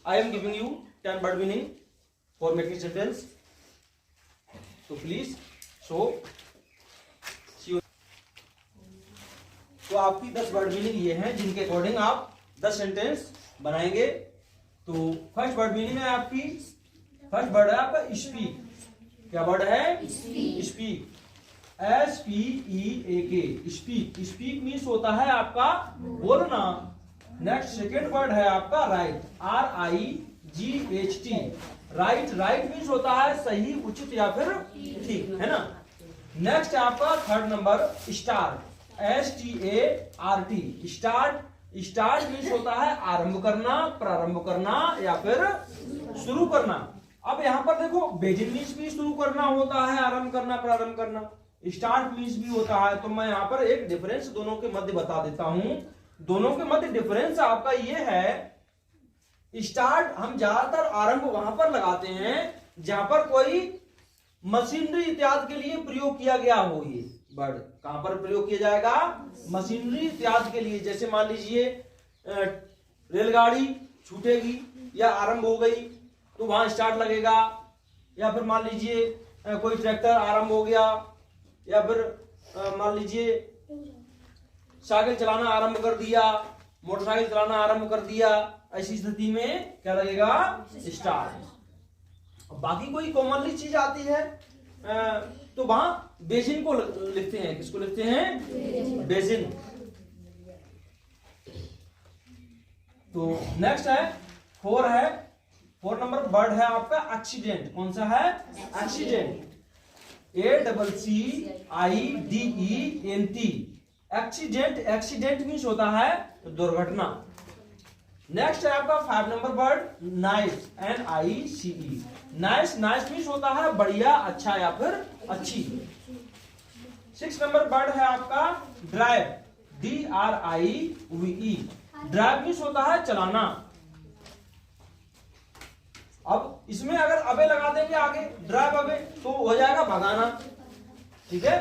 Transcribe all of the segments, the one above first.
I am giving you 10 word meaning for making sentence. So please show. तो आपकी 10 word meaning ये हैं जिनके अकॉर्डिंग आप 10 सेंटेंस बनाएंगे। तो फर्स्ट वर्ड मीनिंग है आपकी, फर्स्ट वर्ड है आपका स्पीक। क्या वर्ड है? Speak. SPEAK, speak. Speak means होता है आपका बोलना। नेक्स्ट सेकेंड वर्ड है आपका right, RIGHT, right. Right means होता है सही, उचित या फिर ठीक, है ना। नेक्स्ट आपका third number start, START, start. Start means होता है आरंभ करना, प्रारंभ करना या फिर शुरू करना। अब यहाँ पर देखो बेजिन मीन्स भी शुरू करना होता है, आरंभ करना, प्रारंभ करना। स्टार्ट मीन्स भी होता है। तो मैं यहाँ पर एक डिफरेंस दोनों के मध्य बता देता हूं। दोनों के मध्य डिफरेंस आपका ये है, स्टार्ट हम ज्यादातर आरंभ वहां पर लगाते हैं जहां पर कोई मशीनरी इत्यादि के लिए प्रयोग किया गया हो। ये वर्ड कहां पर प्रयोग किया जाएगा? मशीनरी इत्यादि के लिए। जैसे मान लीजिए रेलगाड़ी छूटेगी या आरंभ हो गई तो वहां स्टार्ट लगेगा। या फिर मान लीजिए कोई ट्रैक्टर आरंभ हो गया, या फिर मान लीजिए साइकिल चलाना आरंभ कर दिया, मोटरसाइकिल चलाना आरंभ कर दिया, ऐसी स्थिति में क्या लगेगा? स्टार्ट। बाकी कोई कॉमनली चीज आती है तो वहां बेसिन को लिखते हैं। किसको लिखते हैं? बेसिन। तो नेक्स्ट है फोर नंबर वर्ड है आपका एक्सीडेंट। कौन सा है? Accident, ACCIDENT, accident. Accident means होता है दुर्घटना। नेक्स्ट है आपका 5 number word nice, NICE, nice. Nice means होता है बढ़िया, अच्छा या फिर अच्छी। 6 नंबर वर्ड है आपका ड्राइव, DRIVE, ड्राइव मीन्स होता है चलाना। अब इसमें अगर अबे लगा देंगे आगे, ड्राइव अबे, तो हो जाएगा भगाना। ठीक है।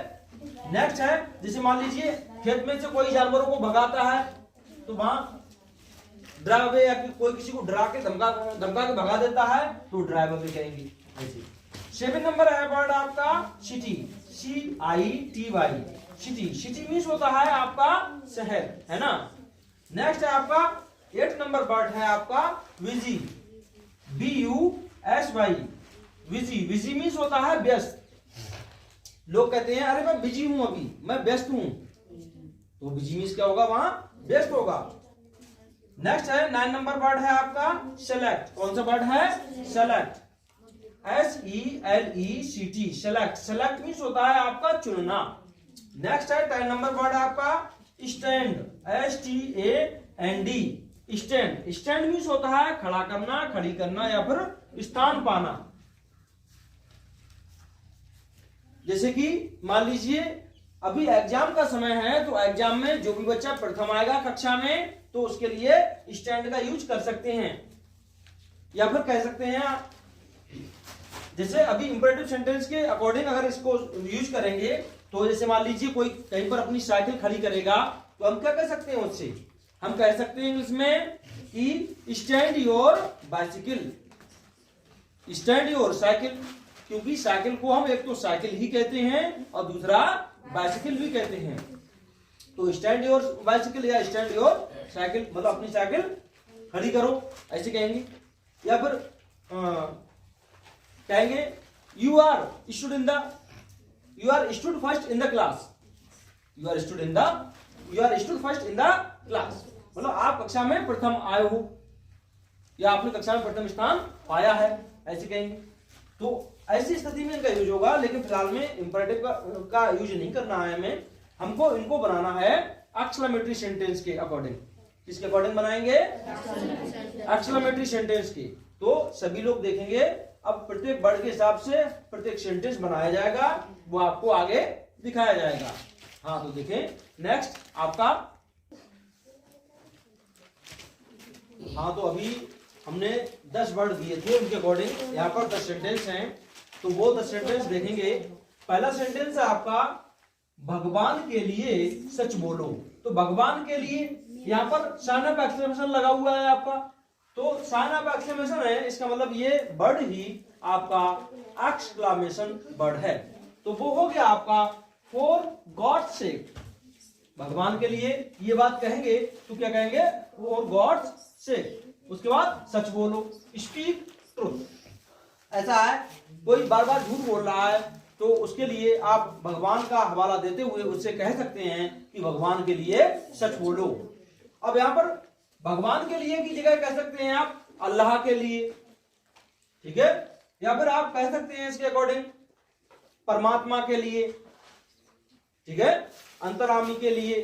नेक्स्ट है जैसे मान लीजिए खेत में से कोई जानवरों को भगाता है तो वहां ड्राइव अवे, या कोई किसी को डरा के धमका के भगा देता है तो ड्राइव अवे कहेंगे। ऐसे 7 नंबर है वर्ड आपका city, CITY, city. City means होता है आपका शहर, है ना। नेक्स्ट है आपका 8 नंबर वर्ड है आपका विजी, BUSY, विजी। विजी मीन्स होता है व्यस्त। लोग कहते हैं अरे मैं बिजी हूं, अभी मैं व्यस्त हूं, तो बिजी मीन्स क्या होगा? वहां व्यस्त होगा। नेक्स्ट है 9 नंबर वर्ड है आपका सेलेक्ट। कौन सा वर्ड है? Select, SELECT, select. Select means होता है आपका चुनना। नेक्स्ट है 10 नंबर वर्ड आपका stand, STAND, stand. Stand means होता है खड़ा करना, खड़ी करना या फिर स्थान पाना। जैसे कि मान लीजिए अभी एग्जाम का समय है तो एग्जाम में जो भी बच्चा प्रथम आएगा कक्षा में तो उसके लिए स्टैंड का यूज कर सकते हैं। या फिर कह सकते हैं जैसे अभी इंपरेटिव सेंटेंस के अकॉर्डिंग अगर इसको यूज करेंगे तो जैसे मान लीजिए कोई कहीं पर अपनी साइकिल खड़ी करेगा तो हम क्या कह सकते हैं उससे? हम कह सकते हैं इंग्लिश में कि stand your bicycle, stand your cycle. क्योंकि साइकिल को हम एक तो साइकिल ही कहते हैं और दूसरा बाइसिकल भी कहते हैं। तो स्टैंड योर बाइसिकल या स्टैंड योर साइकिल मतलब अपनी साइकिल खड़ी करो, ऐसे कहेंगे। या फिर कहेंगे you are stood first in the class, you are stood first in the class, मतलब आप कक्षा में प्रथम आए हो या आपने कक्षा में प्रथम स्थान पाया है, ऐसे कहेंगे। तो ऐसी स्थिति में इनका यूज होगा, लेकिन फिलहाल में इंपरेटिव का यूज नहीं करना है हमें। हमको इनको बनाना है एक्सक्लेमेटरी सेंटेंस के अकॉर्डिंग। किसके अकॉर्डिंग बनाएंगे? एक्सक्लेमेटरी सेंटेंस के। तो सभी लोग देखेंगे अब प्रत्येक वर्ड के हिसाब से प्रत्येक सेंटेंस बनाया जाएगा, वो आपको आगे दिखाया जाएगा। हाँ तो देखें नेक्स्ट आपका। हाँ तो अभी हमने 10 वर्ड दिए थे, उनके अकॉर्डिंग यहाँ पर 10 सेंटेंस हैं। तो वो 10 सेंटेंस देखेंगे। पहला सेंटेंस है आपका भगवान के लिए सच बोलो। तो भगवान के लिए यहाँ पर साइन ऑफ एक्सक्लेमेशन लगा हुआ है आपका, तो साइन ऑफ एक्सक्लेमेशन है, इसका मतलब ये वर्ड ही आपका एक्सक्लेमेशन वर्ड है। तो वो हो गया आपका फॉर गॉड सेक, भगवान के लिए ये बात कहेंगे तो क्या कहेंगे, फॉर गॉड सेक। उसके बाद सच बोलो, स्पीक ट्रूथ। ऐसा है कोई बार बार झूठ बोल रहा है तो उसके लिए आप भगवान का हवाला देते हुए उससे कह सकते हैं कि भगवान के लिए सच बोलो। अब यहां पर भगवान के लिए की जगह कह सकते हैं आप अल्लाह के लिए, ठीक है, या फिर आप कह सकते हैं इसके अकॉर्डिंग परमात्मा के लिए, ठीक है, अंतरामी के लिए,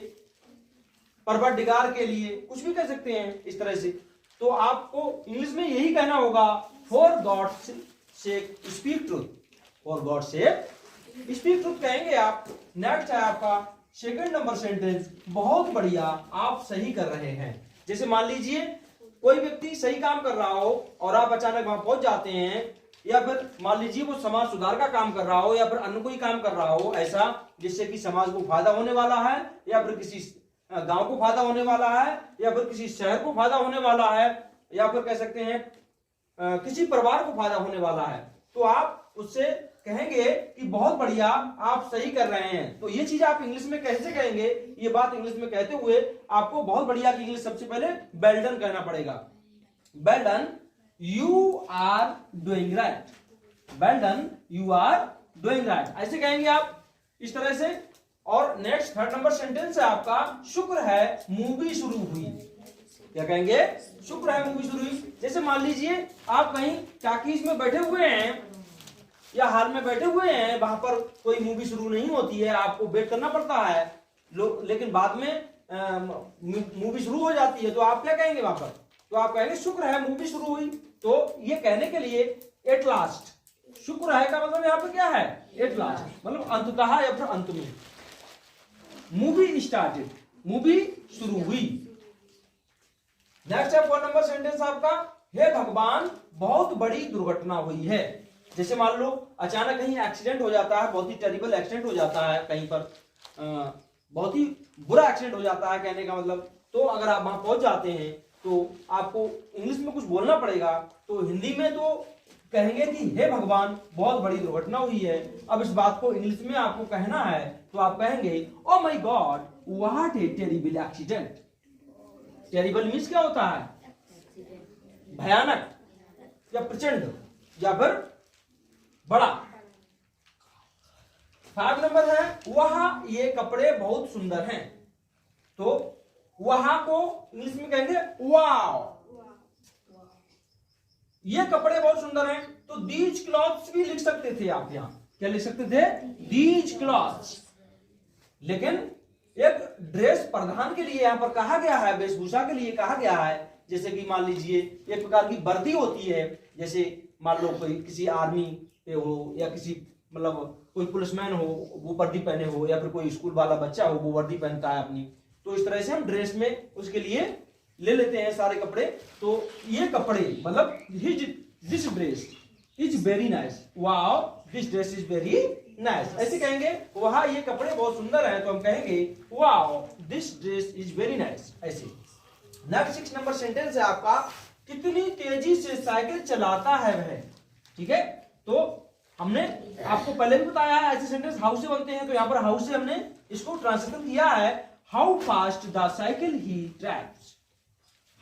परवरदिगार के लिए, कुछ भी कह सकते हैं इस तरह से। तो आपको इंग्लिश में यही कहना होगा, for God sake speak truth, for God sake speak truth कहेंगे आप। नेक्स्ट है आपका सेकंड नंबर सेंटेंस, बहुत बढ़िया, आप सही कर रहे हैं। जैसे मान लीजिए कोई व्यक्ति सही काम कर रहा हो और आप अचानक वहां पहुंच जाते हैं, या फिर मान लीजिए वो समाज सुधार का काम कर रहा हो या फिर अन्य कोई काम कर रहा हो ऐसा जिससे कि समाज को फायदा होने वाला है, या फिर किसी गांव को फायदा होने वाला है, या फिर किसी शहर को फायदा होने वाला है, या फिर कह सकते हैं किसी परिवार को फायदा होने वाला है, तो आप उससे कहेंगे कि बहुत बढ़िया, आप सही कर रहे हैं। तो ये चीज आप इंग्लिश में कैसे कहेंगे, ये बात इंग्लिश में कहते हुए आपको बहुत बढ़िया की इंग्लिश सबसे पहले वेल डन कहना पड़ेगा। Well done, you are doing right, well done you are doing right, ऐसे कहेंगे आप इस तरह से। और नेक्स्ट थर्ड नंबर सेंटेंस है आपका, शुक्र है मूवी शुरू हुई। क्या कहेंगे, शुक्र है मूवी शुरू हुई। जैसे मान लीजिए आप कहीं टाकीज में बैठे हुए हैं या हॉल में बैठे हुए हैं, वहां पर कोई मूवी शुरू नहीं होती है, आपको वेट करना पड़ता है, लेकिन बाद में मूवी शुरू हो जाती है, तो आप क्या कहेंगे वहां पर, तो आप कहेंगे शुक्र है मूवी शुरू हुई। तो ये कहने के लिए एट लास्ट, शुक्र है का मतलब यहाँ पे क्या है, एट लास्ट, मतलब अंततः या फिर अंत में। मूवी स्टार्टेड, मूवी शुरू हुई। नेक्स्ट है 4 नंबर सेंटेंस आपका, हे भगवान बहुत बड़ी दुर्घटना हुई है। जैसे मान लो अचानक कहीं एक्सीडेंट हो जाता है, बहुत ही टेरिबल एक्सीडेंट हो जाता है कहीं पर, बहुत ही बुरा एक्सीडेंट हो जाता है कहने का मतलब। तो अगर आप वहां पहुंच जाते हैं तो आपको इंग्लिश में कुछ बोलना पड़ेगा, तो हिंदी में तो कहेंगे कि हे भगवान बहुत बड़ी दुर्घटना हुई है। अब इस बात को इंग्लिश में आपको कहना है तो आप कहेंगे oh my God what A terrible accident. Terrible means क्या होता है, भयानक या प्रचंड या फिर बड़ा। 5 नंबर है, वहां ये कपड़े बहुत सुंदर हैं। तो वहां को इंग्लिश में कहेंगे वाओ, ये कपड़े बहुत सुंदर हैं। तो दीज क्लॉथ्स भी लिख सकते थे आप, यहां क्या लिख सकते थे, दीज क्लॉथ्स। लेकिन एक ड्रेस परिधान के लिए यहां पर कहा गया है, वेशभूषा के लिए कहा गया है। जैसे कि मान लीजिए एक प्रकार की वर्दी होती है, जैसे मान लो कोई किसी आर्मी पे हो या किसी मतलब कोई पुलिसमैन हो वो वर्दी पहने हो, या फिर कोई स्कूल वाला बच्चा हो वो वर्दी पहनता है अपनी। तो इस तरह से हम ड्रेस में उसके लिए ले लेते हैं सारे कपड़े। तो ये कपड़े मतलब this dress is very nice, wow this dress is very nice, ऐसे कहेंगे। वहां ये कपड़े बहुत सुंदर हैं तो हम कहेंगे wow this dress is very nice, ऐसे। नेक्स्ट 6 नंबर सेंटेंस है आपका, कितनी तेजी से साइकिल चलाता है वह। ठीक है, तो हमने आपको पहले भी बताया है ऐसे सेंटेंस हाउ से बनते हैं, तो यहाँ पर हाउ से हमने इसको ट्रांसलेट किया है, how fast the cycle he drives.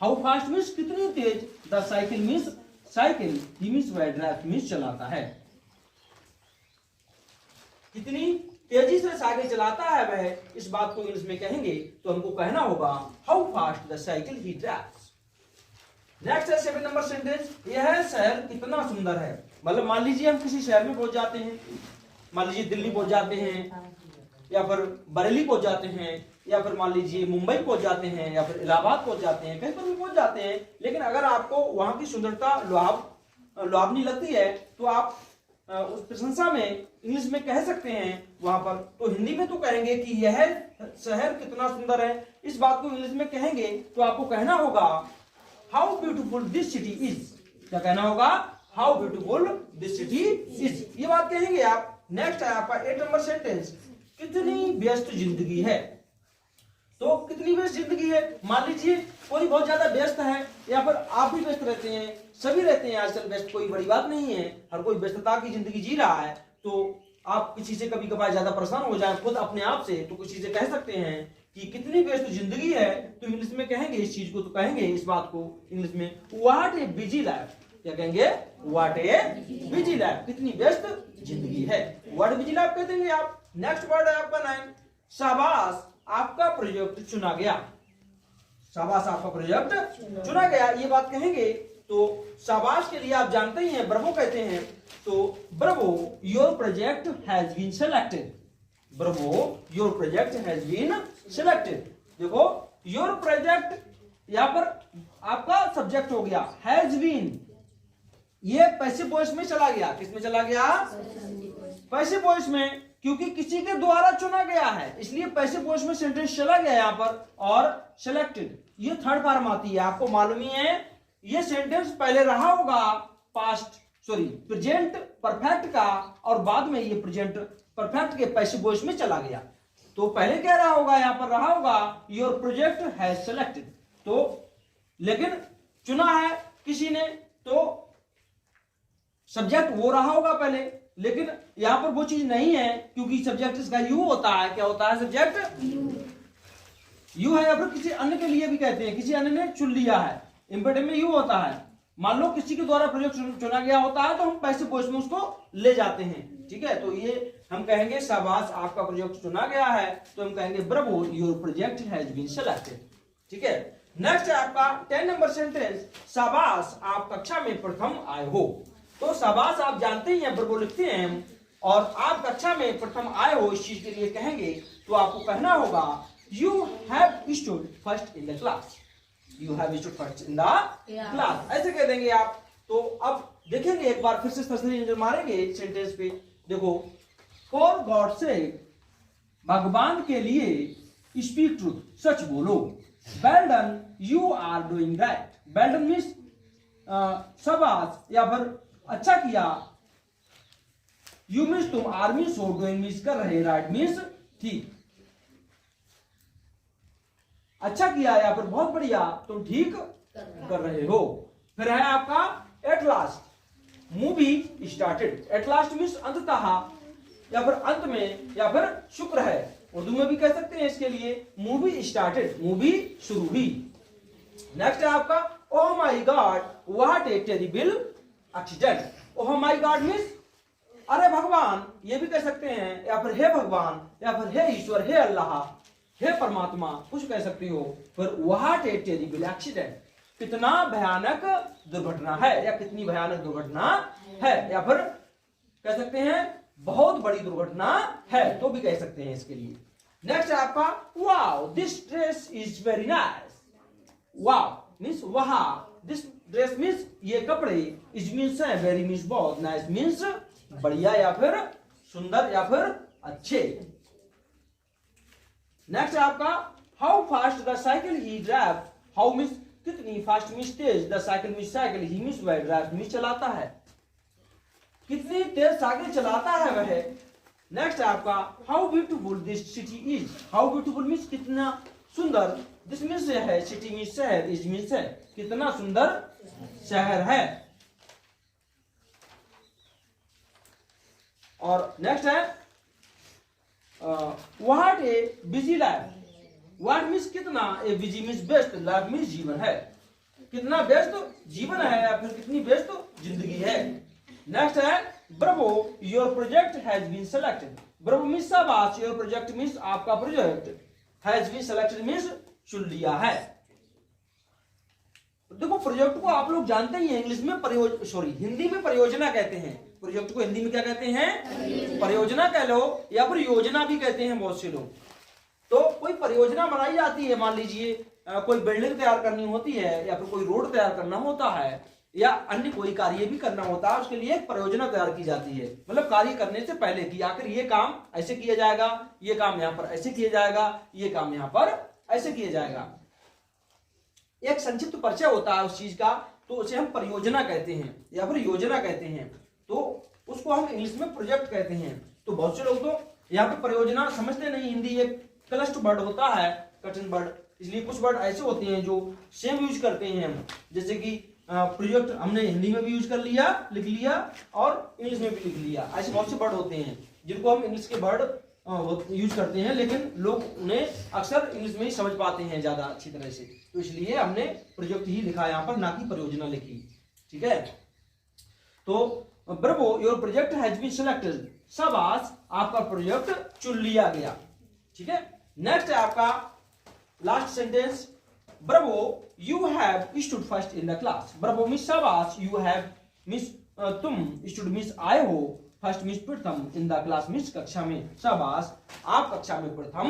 How fast means कितनी तेज, the cycle means cycle, he means वह, ड्राइव मीन्स चलाता है। कितनी तेजी से साइकिल चलाता है वह, इस बात को इंग्लिश में कहेंगे तो हमको कहना होगा how fast the cycle he drives. Next है 7 नंबर सेंटेंस, यह शहर कितना सुंदर है। मतलब मान लीजिए हम किसी शहर में पहुंच जाते हैं, मान लीजिए दिल्ली पहुंच जाते हैं, या फिर बरेली पहुंच जाते हैं, या फिर मान लीजिए मुंबई पहुंच जाते हैं, या फिर इलाहाबाद पहुंच जाते हैं, कहीं पर भी पहुंच जाते हैं। लेकिन अगर आपको वहां की सुंदरता लुभावनी लगती है तो आप उस प्रशंसा में इंग्लिश में कह सकते हैं वहां पर। तो हिंदी में तो कहेंगे कि यह शहर कितना सुंदर है, इस बात को इंग्लिश में कहेंगे तो आपको कहना होगा how beautiful this city is. क्या कहना होगा, how beautiful this city is, ये बात कहेंगे आप। नेक्स्ट है आपका 8 नंबर सेंटेंस, कितनी व्यस्त जिंदगी है। तो कितनी व्यस्त जिंदगी है। मान लीजिए कोई बहुत ज्यादा व्यस्त है या फिर आप भी व्यस्त रहते हैं, सभी रहते हैं आजकल व्यस्त, कोई बड़ी बात नहीं है, हर कोई व्यस्तता की जिंदगी जी रहा है। तो आप किसी से कभी कभार ज्यादा परेशान हो जाए खुद अपने आप से, तो किसी से कह सकते हैं कि कितनी व्यस्त जिंदगी है, तो इंग्लिश में कहेंगे इस चीज को, तो कहेंगे इस बात को इंग्लिश में व्हाट ए बिजी लाइफ। क्या कहेंगे? व्हाट ए बिजी लाइफ, कितनी व्यस्त जिंदगी है, व्हाट बिजी लाइफ कह देंगे आप। नेक्स्ट वर्ड है आपका 9, शाबाश आपका प्रोजेक्ट चुना गया। शाबाश आपका प्रोजेक्ट चुना गया, ये बात कहेंगे। तो शाबाश के लिए आप जानते ही हैं ब्रवो कहते हैं, तो bravo your project has been selected. Bravo your project has been selected. देखो योर प्रोजेक्ट यहां पर आपका सब्जेक्ट हो गया, हैज बीन ये पैसिव वॉइस में चला गया। किसमें चला गया? पैसिव वॉइस में, क्योंकि किसी के द्वारा चुना गया है इसलिए पैसिव वॉइस में सेंटेंस चला गया यहां पर। और सेलेक्टेड ये थर्ड फॉर्म आती है, आपको मालूम ही है। ये सेंटेंस पहले रहा होगा प्रेजेंट परफेक्ट का, और बाद में ये प्रेजेंट परफेक्ट के पैसिव वॉइस में चला गया। तो पहले क्या रहा होगा? यहां पर रहा होगा योर प्रोजेक्ट हैज सेलेक्टेड। तो लेकिन चुना है किसी ने, तो सब्जेक्ट वो रहा होगा पहले, लेकिन यहां पर वो चीज नहीं है क्योंकि सब्जेक्ट इसका यू होता है। क्या होता है? सब्जेक्ट यू है, या फिर किसी अन्य के लिए भी कहते हैं, किसी अन्य ने चुन लिया है, इंपेटिव में यू होता है। मान लो किसी के द्वारा प्रोजेक्ट चुना गया होता है तो हम पैसिव वॉइस में उसको ले जाते हैं, ठीक है। तो ये हम कहेंगे शाबाश आपका प्रोजेक्ट चुना गया है, तो हम कहेंगे bravo your project has been selected, ठीक है। नेक्स्ट है आपका 10 नंबर सेंटेंस, शाबाश आप कक्षा में प्रथम आए हो। तो शाबाश आप जानते ही हैं, ब्रावो लिखते हैं हम, और आप कक्षा में प्रथम आए हो इस चीज के लिए कहेंगे तो आपको कहना होगा you have stood first in the class. You have stood first in the class, ऐसे कह देंगे आप। तो अब देखेंगे एक बार फिर से तसल्ली नजर मारेंगे सेंटेंस पे। देखो, फॉर गॉड सेक भगवान के लिए स्पीक ट्रूथ, सच बोलो। Well done you are doing right. Well done means शाबाश या फिर अच्छा किया। यू मीन्स तुम, आर मीन्स हो, डूइंग मीन्स कर रहे, राइट मीन्स ठीक। अच्छा किया या फिर बहुत बढ़िया, तुम ठीक कर रहे हो। फिर है आपका at last movie started. At last means अंततः या फिर अंत में या फिर शुक्र है, उर्दू में भी कह सकते हैं इसके लिए। मूवी स्टार्टेड, मूवी शुरू हुई। नेक्स्ट है आपका oh my God what A terrible accident. Oh my God means अरे भगवान, ये भी कह सकते हैं, या फिर हे भगवान, या फिर हे ईश्वर, हे अल्लाह, हे परमात्मा, कुछ कह सकती हो। फिर व्हाट ए टेरिबल एक्सीडेंट, कितना भयानक दुर्घटना है, या कितनी भयानक दुर्घटना है, या फिर कह सकते हैं बहुत बड़ी दुर्घटना है, तो भी कह सकते हैं इसके लिए। नेक्स्ट है आपका wow this dress is very nice. Wow means वहा, दिस ड्रेस मीन्स ये कपड़े, इज मीन्स है, वेरी मीन्स बहुत, नाइस मीन्स बढ़िया या फिर सुंदर या फिर अच्छे। नेक्स्ट है आपका how fast the cycle he drive. How means कितनी, फास्ट मीन्स तेज, the cycle means cycle, he means वह, ड्राइव मीन्स चलाता है, कितनी तेज साइकिल चलाता है वह। नेक्स्ट है आपका how beautiful this city is. How beautiful means कितना सुंदर, दिस मीन्स है, सिटी मीन्स शहर, इज मीन्स है, कितना सुंदर शहर है। और नेक्स्ट है what A busy life. What means कितना, ए बिजी मीन्स व्यस्त, लाइफ मीन्स जीवन है, कितना व्यस्त जीवन है या फिर कितनी व्यस्त जिंदगी है। नेक्स्ट है bravo your project has been selected. Bravo means शाबाश, योर प्रोजेक्ट मीन्स आपका project, has been selected means चुन लिया है। देखो प्रोजेक्ट को आप लोग जानते ही हैं, इंग्लिश में हिंदी में परियोजना कहते हैं। प्रोजेक्ट को हिंदी में क्या कहते हैं? परियोजना कह लो, या फिर योजना भी कहते हैं बहुत से लोग। तो कोई परियोजना बनाई जाती है, मान लीजिए कोई बिल्डिंग तैयार करनी होती है, या फिर कोई रोड तैयार करना होता है, या अन्य कोई कार्य भी करना होता है, उसके लिए एक परियोजना तैयार की जाती है। मतलब कार्य करने से पहले कि आखिर ये काम ऐसे किया जाएगा, ये काम यहाँ पर ऐसे किया जाएगा, ये काम यहाँ पर ऐसे किया जाएगा, एक संक्षिप्त परिचय होता है उस चीज का, तो उसे हम परियोजना कहते हैं या फिर योजना कहते हैं। तो उसको हम इंग्लिश में प्रोजेक्ट कहते हैं। तो बहुत से लोग तो यहाँ पे परियोजना समझते नहीं, हिंदी एक क्लस्ट वर्ड होता है, कठिन वर्ड, इसलिए कुछ वर्ड ऐसे होते हैं जो सेम यूज करते हैं हम, जैसे कि प्रोजेक्ट हमने हिंदी में भी यूज कर लिया, लिख लिया, और इंग्लिश में भी लिख लिया। ऐसे बहुत से वर्ड होते हैं जिनको हम इंग्लिश के वर्ड यूज करते हैं, लेकिन लोग उन्हें अक्सर इंग्लिश में ही समझ पाते हैं ज्यादा अच्छी तरह से, तो इसलिए हमने प्रोजेक्ट ही लिखा यहाँ पर, ना कि परियोजना लिखी। ठीक है, तो bravo your project has been selected, शाबाश आपका प्रोजेक्ट चुन लिया गया। ठीक है, नेक्स्ट है आपका last sentence, Bravo you have stood first in the class. Bravo means शाबाश, यू हैव मींस तुम, स्टूड मींस आए हो, फर्स्ट मींस प्रथम, इन द क्लास मींस कक्षा में, शाबाश आप कक्षा में प्रथम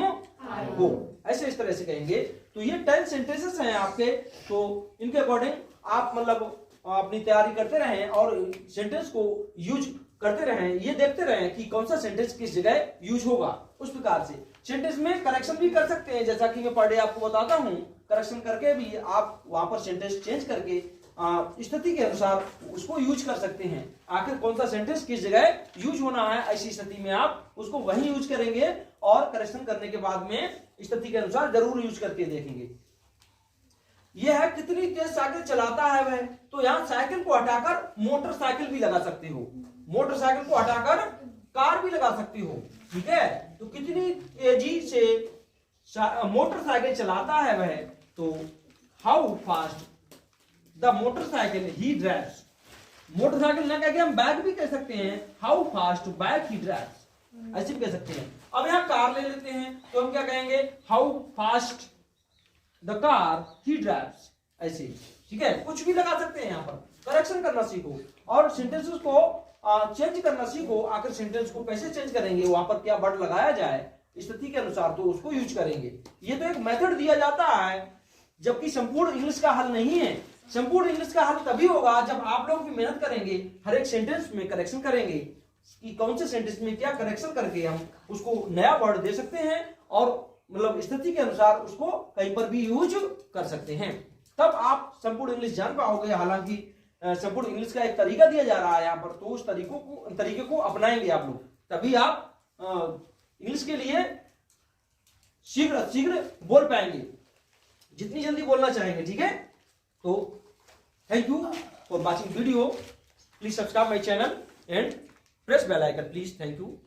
हो, ऐसे इस तरह से कहेंगे। तो ये 10 सेंटेंसेस हैं आपके, तो इनके अकॉर्डिंग आप मतलब अपनी तैयारी करते रहें और सेंटेंस को यूज करते रहें, ये देखते रहें कि कौन सा सेंटेंस किस जगह यूज होगा। उस प्रकार से सेंटेंस में करेक्शन भी कर सकते हैं, जैसा कि मैं पर डे आपको बताता हूं, करेक्शन करके भी आप वहां पर सेंटेंस चेंज करके स्थिति के अनुसार उसको यूज कर सकते हैं। आखिर कौन सा सेंटेंस किस जगह यूज होना है, ऐसी स्थिति में आप उसको वहीं यूज करेंगे और करेक्शन करने के बाद में स्थिति के अनुसार जरूर यूज करके देखेंगे। यह है कितनी तेज साइकिल चलाता है वह, तो यहाँ साइकिल को हटाकर मोटरसाइकिल भी लगा सकते हो, मोटरसाइकिल को हटाकर कार भी लगा सकती हो। ठीक है, तो कितनी तेजी से मोटरसाइकिल चलाता है वह, तो how fast the motorcycle he drives. Motorcycle ना कह के हम बैग भी कह सकते हैं, how fast bag he drives, ऐसे भी कह सकते हैं। अब यहाँ कार ले लेते हैं, तो हम क्या कहेंगे, how fast the car he drives, ऐसे। ठीक है, कुछ भी लगा सकते हैं, यहाँ पर करेक्शन करना सीखो और सेंटेंसेस को चेंज करना सीखो। आखिर सेंटेंस को कैसे चेंज करेंगे, वहां पर क्या वर्ड लगाया जाए स्थिति के अनुसार, तो उसको यूज करेंगे। ये तो एक मेथड दिया जाता है, जबकि संपूर्ण इंग्लिश का हल नहीं है। संपूर्ण इंग्लिश का हल तभी होगा जब आप लोग भी मेहनत करेंगे, हर एक सेंटेंस में करेक्शन करेंगे कि कौन से सेंटेंस में क्या करेक्शन करके हम उसको नया वर्ड दे सकते हैं और मतलब स्थिति के अनुसार उसको कहीं पर भी यूज कर सकते हैं, तब आप संपूर्ण इंग्लिश जान पाओगे। हालांकि संपूर्ण इंग्लिश का एक तरीका दिया जा रहा है यहाँ पर, तो उस तरीके को अपनाएंगे आप लोग, तभी आप इंग्लिश के लिए शीघ्र बोल पाएंगे, जितनी जल्दी बोलना चाहेंगे। ठीक है, तो thank you for watching video, please subscribe my channel and press bell icon please. Thank you.